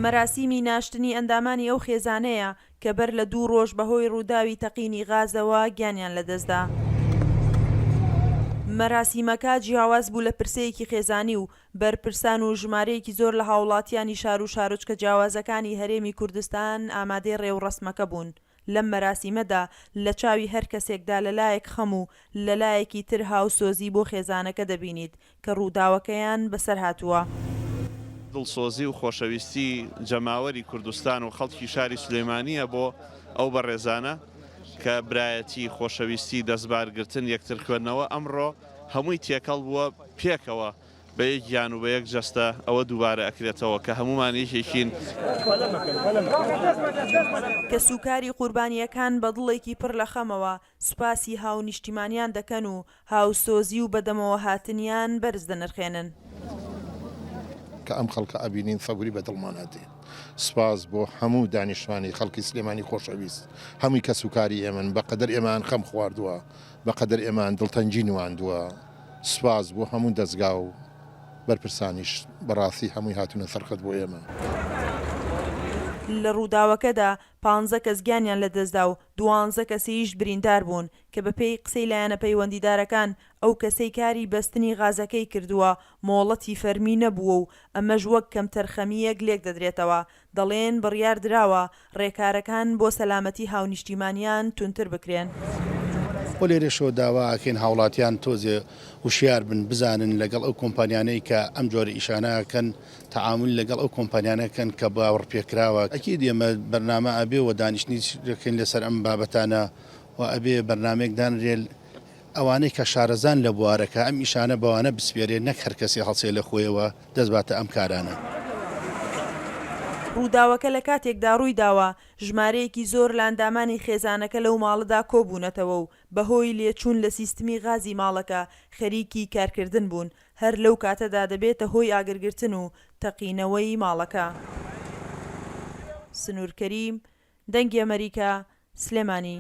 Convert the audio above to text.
مەراسیمی ناشتنی ئەندامانی ئەو خێزانەیە کە بەر لە 2 ڕۆژ بەهۆی ڕووداوی تەقینی غازەوە گیانیان لەدەستدا. مەراسیمەکە جیاواز بوو لە پرسەیەکی خێزانی و بەرپرسان و ژمارەیەکی زۆر لە هاوڵاتیانی شار و شارۆچکە جیاوازەکانی هەرێمی کوردستان ئامادەی ڕێوڕەسمەکە بوون. لەم مەراسیمەدا لە چاوی هەر کەسێکدا لەلایەک خەم و لەلایەکی تر هاوسۆزی بۆ خێزانەکە دەبینیت کە ڕووداوەکەیان بەسەر هاتووە. دڵسۆزی و خۆشەویستی جەماوەری کوردستان و خەڵکی شاری سلێمانیە بۆ ئەو بەڕێزانە کە برایەتی خۆشەویستی دەستبارگرتن یەکترکردنەوە ئەمڕۆ هەمووی تێکەڵ بووە پێکەوە بە یەک گیان و بە یەک جەستە ئەوە دووبارە ئەکرێتەوە کە هەمومان یەکێکین. کە سوکاری قوربانیەکان بە دڵێکی پڕ لە خەمەوە سوپاسی هاونیشتیمانیان دەکەن و هاوسۆزی و بەدەمەوە هاتنیان بەرز دەنرخێنن. کە ئەم خەڵکە ئەبینین فەبووری بە دڵمانەتێ. سپاس بۆ هەموو دانیشتوانی خەڵکی سلێمانی خۆشەویست، هەمووی کە سوکاری ئێمن بەقەدەر ئێمان خەم خواردووە، بەقەدەر ئێمان دڵتەنجی نواندووە. سپاس بۆ هەموو دەستگا و بەرپرسانیش بەڕاستی هەمووی هاتوونە سەرخەت بۆ ئێمە. لە ڕووداوەکەدا 15 کەس گیانیان لەدەستدا و 12 کەسیش بریندار بوون کە بەپێی قسەی لایەنە پەیوەندیدارەکان ئەو کەسەی کاری بەستنی غازەکەی کردووە مۆڵەتی فەرمی نەبووە و ئەمەش وەک کەم تەرخەمیەک لێک دەدرێتەوە. دەڵێن بڕیار دراوە ڕێکارەکان بۆ سەلامەتی هاونیشتیمانیان تونتر بکرێن. بۆ لێرەشەوە داواکەین هاوڵاتیان تۆزێ وشیار بن بزانن لەگەڵ ئەو کۆمپانیانەی کە ئەم جۆرە ئیشانەکەن تەعامل لەگەڵ ئەو کۆمپانیانەکەن کە باوەڕپێکراوە. ئەکید ئێمە بەرنامە ئەبێ و دانیشتنی دەکەین لەسەر ئەم بابەتانە و ئەبێ بەرنامێک دانرێل ئەوانەی کە شارەزان لە بوارەکە ئەم ئیشانە بەوانە بسپێرێ نەک هەر کەسی هەڵسێ لە خۆیەوە دەستباتە ئەم کارانە. ڕووداوەکە لە کاتێکدا ڕووی داوە ژمارەیەکی زۆر لە ئەندامانی خێزانەکە لەو ماڵەدا کۆبوونەتەوە و بەهۆی لێچوون لە سیستمی غازی ماڵەکە خەریکی کارکردن بوون. هەر لەو کاتەدا دەبێتە هۆی ئاگرگرتن و تەقینەوەی ماڵەکە. سنوور کەریم، دەنگی ئەمریکا، سلێمانی.